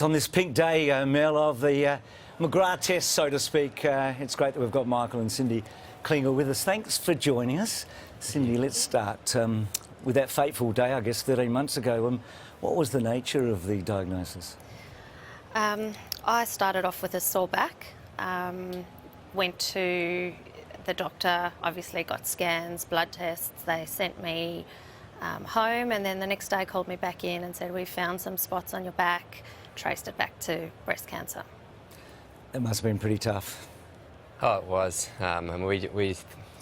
On this pink day, Mel, of the McGrath test, so to speak, it's great that we've got Michael and Cindy Klinger with us. Thanks for joining us. Cindy, let's start with that fateful day, I guess, 13 months ago. What was the nature of the diagnosis? I started off with a sore back, went to the doctor, obviously got scans, blood tests. They sent me home, and then the next day called me back in and said, "We found some spots on your back," traced it back to breast cancer. It must have been pretty tough. Oh, it was. And we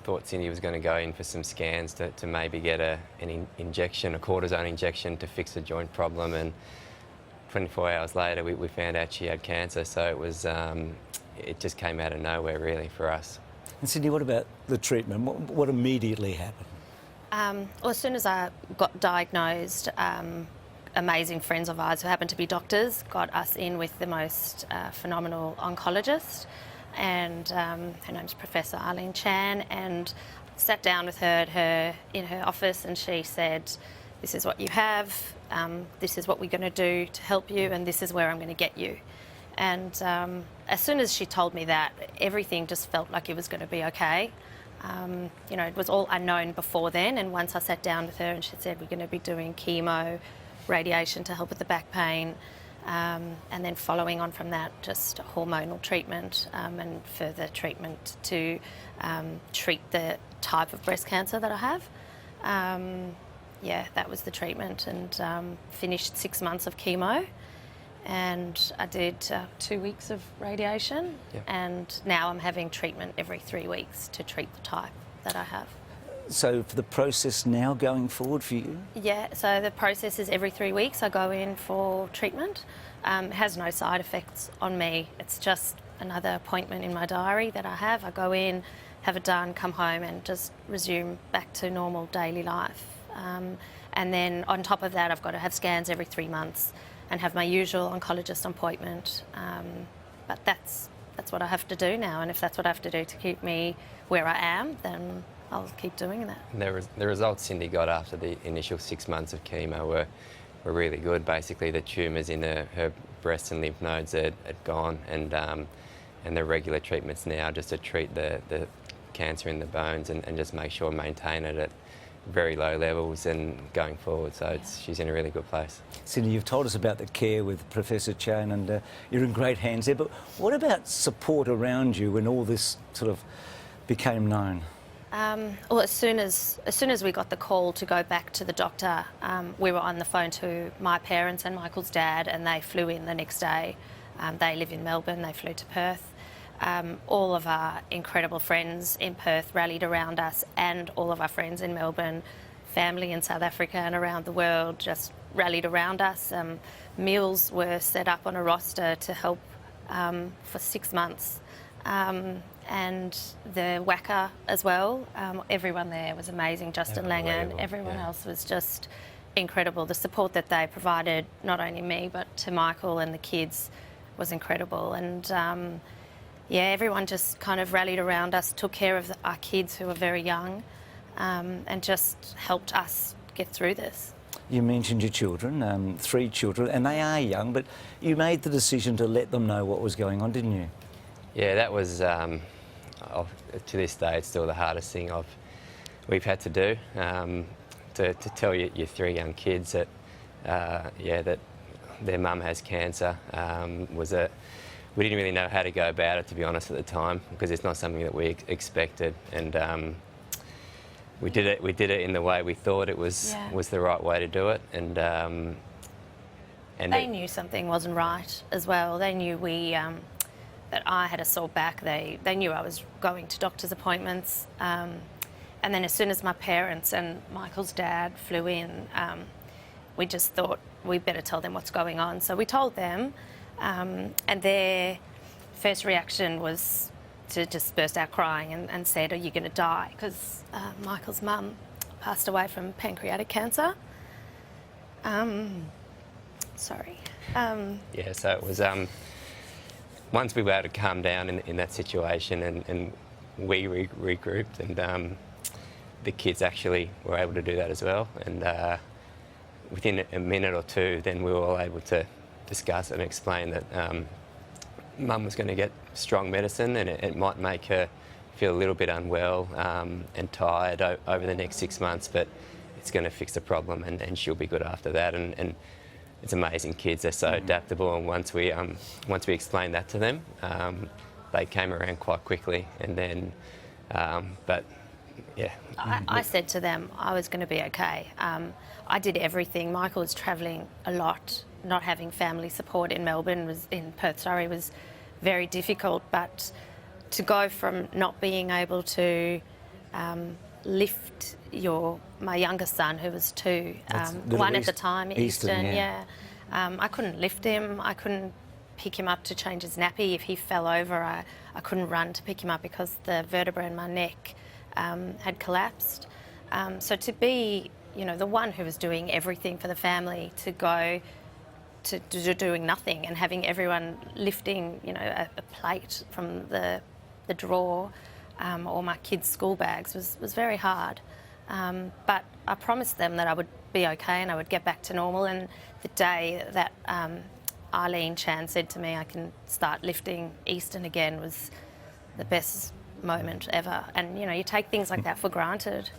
thought Cindy was going to go in for some scans to maybe get an injection, a cortisone injection to fix a joint problem, and 24 hours later we found out she had cancer, so it was it just came out of nowhere really for us. And Cindy, what about the treatment? What immediately happened? Well, as soon as I got diagnosed, amazing friends of ours who happened to be doctors got us in with the most phenomenal oncologist, and her name's Professor Arlene Chan, and sat down with her in her office, and she said, "This is what you have, this is what we're going to do to help you, and this is where I'm going to get you." And as soon as she told me that, everything just felt like it was going to be okay. You know, it was all unknown before then, and once I sat down with her and she said, "We're going to be doing chemo, radiation to help with the back pain, and then following on from that, just hormonal treatment and further treatment to treat the type of breast cancer that I have." Yeah, that was the treatment, and finished 6 months of chemo, and I did 2 weeks of radiation. Yep. And now I'm having treatment every 3 weeks to treat the type that I have. So for the process now going forward for you? Yeah, so the process is every 3 weeks I go in for treatment. It has no side effects on me. It's just another appointment in my diary that I have. I go in, have it done, come home and just resume back to normal daily life. And then on top of that, I've got to have scans every 3 months and have my usual oncologist appointment. But that's what I have to do now, and if that's what I have to do to keep me where I am, then I'll keep doing that. The results Cindy got after the initial 6 months of chemo were really good. Basically, the tumours in her breasts and lymph nodes had gone, and the regular treatments now just to treat the cancer in the bones and just make sure maintain it at very low levels and going forward. So she's in a really good place. Cindy, you've told us about the care with Professor Chan, and you're in great hands there, but what about support around you when all this sort of became known? Well, as soon as we got the call to go back to the doctor, we were on the phone to my parents and Michael's dad, and they flew in the next day. They live in Melbourne, they flew to Perth. All of our incredible friends in Perth rallied around us, and all of our friends in Melbourne, family in South Africa and around the world just rallied around us. Meals were set up on a roster to help for 6 months. And the WACA as well. Everyone there was amazing. Justin Langan, everyone else was just incredible. The support that they provided, not only me, but to Michael and the kids, was incredible. And yeah, everyone just kind of rallied around us, took care of our kids who were very young, and just helped us get through this. You mentioned your children, 3 children, and they are young, but you made the decision to let them know what was going on, didn't you? Yeah, that was, to this day, it's still the hardest thing we've had to do, to tell your 3 young kids that, that their mum has cancer. We didn't really know how to go about it, to be honest, at the time, because it's not something that we expected, and we did it in the way we thought it was the right way to do it, and they knew something wasn't right as well. They knew that I had a sore back. They knew I was going to doctor's appointments, and then as soon as my parents and Michael's dad flew in, we just thought we better tell them what's going on. So we told them, and their first reaction was to just burst out crying and said, "Are you going to die?" Because Michael's mum passed away from pancreatic cancer. Sorry. Yeah, so it was. Once we were able to calm down in that situation, and we regrouped, and the kids actually were able to do that as well. And within a minute or two, then we were all able to discuss and explain that Mum was going to get strong medicine, and it might make her feel a little bit unwell and tired over the next 6 months, but it's going to fix the problem, and she'll be good after that. And it's amazing kids, they're so adaptable, and once we explained that to them, they came around quite quickly. And then, but yeah. I said to them I was going to be okay. I did everything. Michael was travelling a lot. Not having family support in Melbourne, in Perth, Surrey, was very difficult. But to go from not being able to lift my youngest son, who was 2, one at the time, Easton, yeah. I couldn't lift him. I couldn't pick him up to change his nappy. If he fell over, I couldn't run to pick him up because the vertebra in my neck had collapsed. So to be, the one who was doing everything for the family, to go to doing nothing and having everyone lifting, a plate from the drawer or my kids' school bags was very hard. But I promised them that I would be okay and I would get back to normal. And the day that Eileen Chan said to me I can start lifting Easton again was the best moment ever. And, you take things like that for granted.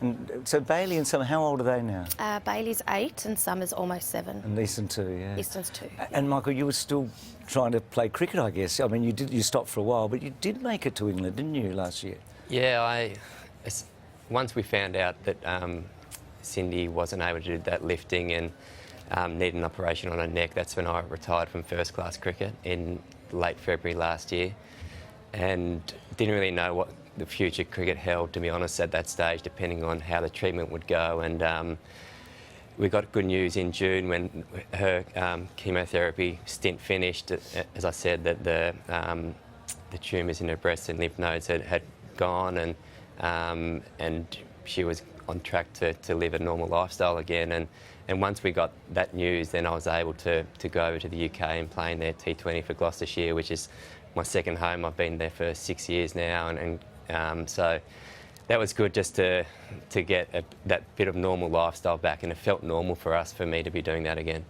And so Bailey and Summer, how old are they now? Bailey's 8 and Summer's almost 7. And Easton 2, yeah. Easton's 2. And Michael, you were still trying to play cricket, I guess. I mean, you stopped for a while, but you did make it to England, didn't you, last year? Yeah, once we found out that Cindy wasn't able to do that lifting and needed an operation on her neck, that's when I retired from first-class cricket in late February last year, and didn't really know what the future cricket held, to be honest, at that stage, depending on how the treatment would go. And we got good news in June when her chemotherapy stint finished. As I said, that the tumours in her breast and lymph nodes had gone, and she was on track to live a normal lifestyle again. And once we got that news, then I was able to go over to the UK and play in their T20 for Gloucestershire, which is my second home. I've been there for 6 years now, and so that was good just to get that bit of normal lifestyle back, and it felt normal for me to be doing that again.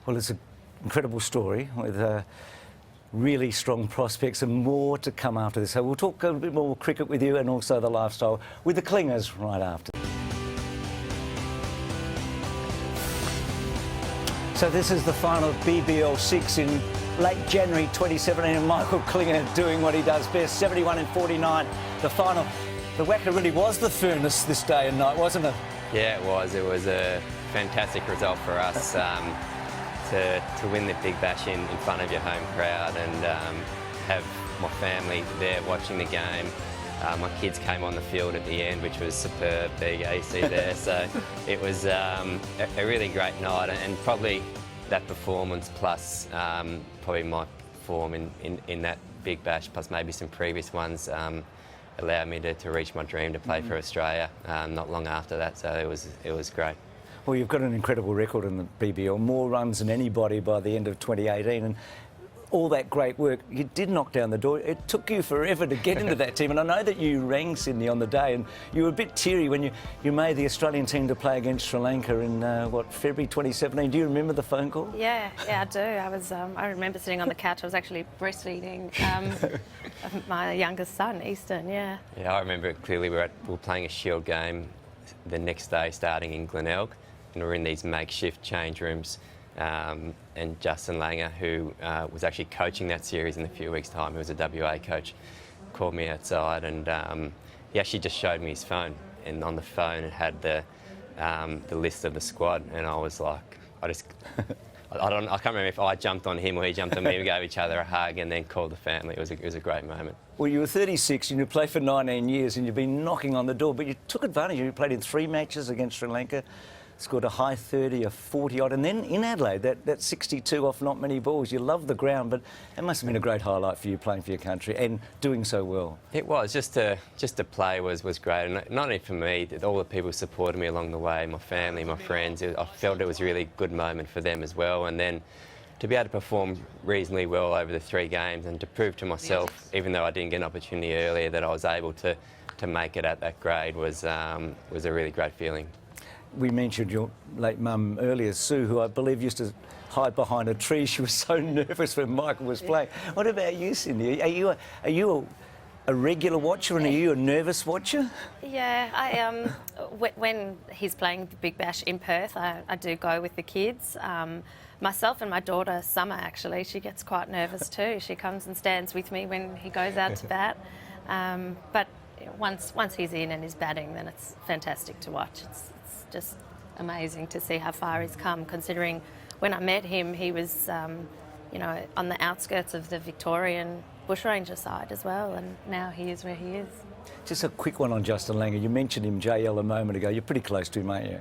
Well, it's an incredible story with really strong prospects and more to come after this. So we'll talk a bit more cricket with you and also the lifestyle with the Klingers right after. So this is the final of BBL 6 in late January 2017, and Michael Klinger doing what he does best, 71 and 49. The final, the Wacker really was the furnace this day and night, wasn't it? Yeah, it was. It was a fantastic result for us to win the Big Bash in front of your home crowd and have my family there watching the game. My kids came on the field at the end, which was superb. There you go, you see there. So it was a really great night, and probably that performance plus probably my form in that Big Bash, plus maybe some previous ones, allowed me to reach my dream to play for Australia not long after that. So it was great. Well, you've got an incredible record in the BBL, more runs than anybody by the end of 2018, and all that great work. You did knock down the door. It took you forever to get into that team, and I know that you rang Sydney on the day, and you were a bit teary when you made the Australian team to play against Sri Lanka in, February 2017. Do you remember the phone call? Yeah, I do. I remember sitting on the couch. I was actually breastfeeding my youngest son, Easton, yeah. Yeah, I remember it clearly. We were playing a Shield game the next day, starting in Glenelg, and we were in these makeshift change rooms. And Justin Langer, who was actually coaching that series in a few weeks' time, he was a WA coach, called me outside, and he actually just showed me his phone, and on the phone it had the list of the squad, and I was like, I can't remember if I jumped on him or he jumped on me. We gave each other a hug and then called the family. It was a great moment. Well, you were 36 and you played for 19 years and you've been knocking on the door, but you took advantage. You played in 3 matches against Sri Lanka, scored a high 30, a 40-odd, and then in Adelaide, that 62 off not many balls. You loved the ground, but it must have been a great highlight for you playing for your country and doing so well. It was. Just to play was great, and not only for me, all the people who supported me along the way, my family, my friends. I felt it was a really good moment for them as well, and then to be able to perform reasonably well over the 3 games and to prove to myself, even though I didn't get an opportunity earlier, that I was able to make it at that grade was a really great feeling. we mentioned your late mum earlier, Sue, who I believe used to hide behind a tree. She was so nervous when Michael was playing. What about you, Cindy? Are you a regular watcher, and are you a nervous watcher? Yeah, when he's playing the Big Bash in Perth, I do go with the kids. Myself and my daughter, Summer, actually, she gets quite nervous too. She comes and stands with me when he goes out to bat. But once he's in and he's batting, then it's fantastic to watch. It's just amazing to see how far he's come, considering when I met him, he was, you know, on the outskirts of the Victorian bushranger side as well, and now he is where he is. Just a quick one on Justin Langer. You mentioned him, JL, a moment ago. You're pretty close to him, aren't you?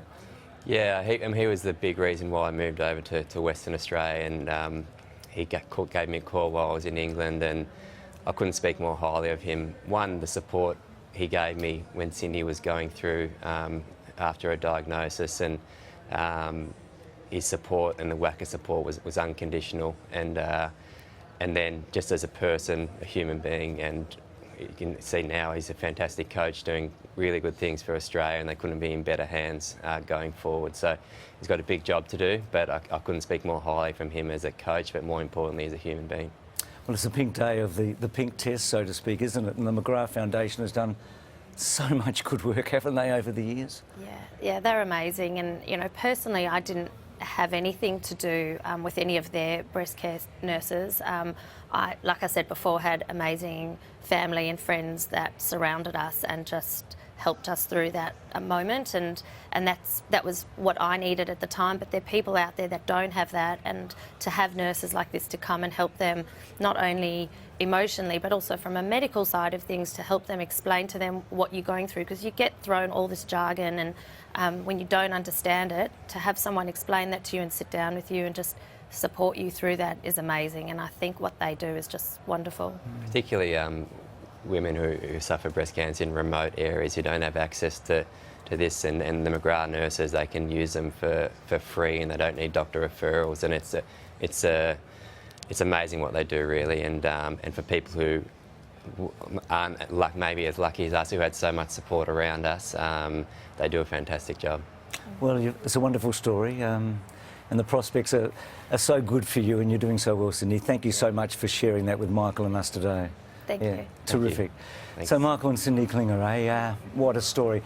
Yeah, he was the big reason why I moved over to Western Australia, and he gave me a call while I was in England, and I couldn't speak more highly of him. One, the support he gave me when Cindy was going through after a diagnosis, and his support and the WACA support was unconditional, and then just as a person, a human being, and you can see now he's a fantastic coach doing really good things for Australia, and they couldn't be in better hands going forward. So he's got a big job to do, but I couldn't speak more highly from him as a coach, but more importantly as a human being. Well, it's the pink day of the pink test, so to speak, isn't it? And the McGrath Foundation has done so much good work, haven't they, over the years? Yeah, they're amazing. And, you know, personally, I didn't have anything to do with any of their breast care nurses. I, like I said before, had amazing family and friends that surrounded us and just helped us through that moment, and that was what I needed at the time. But there are people out there that don't have that, and to have nurses like this to come and help them, not only emotionally but also from a medical side of things, to help them explain to them what you're going through, because you get thrown all this jargon, and when you don't understand it, to have someone explain that to you and sit down with you and just support you through that is amazing. And I think what they do is just wonderful. Particularly women who suffer breast cancer in remote areas who don't have access to this, and the McGrath nurses, they can use them for free, and they don't need doctor referrals, and it's amazing what they do, really. And for people who aren't maybe as lucky as us, who had so much support around us, they do a fantastic job. Well, it's a wonderful story, and the prospects are so good for you, and you're doing so well, Cindy. Thank you so much for sharing that with Michael and us today. Thank you. Terrific. Thanks. So Michael and Cindy Klinger, what a story.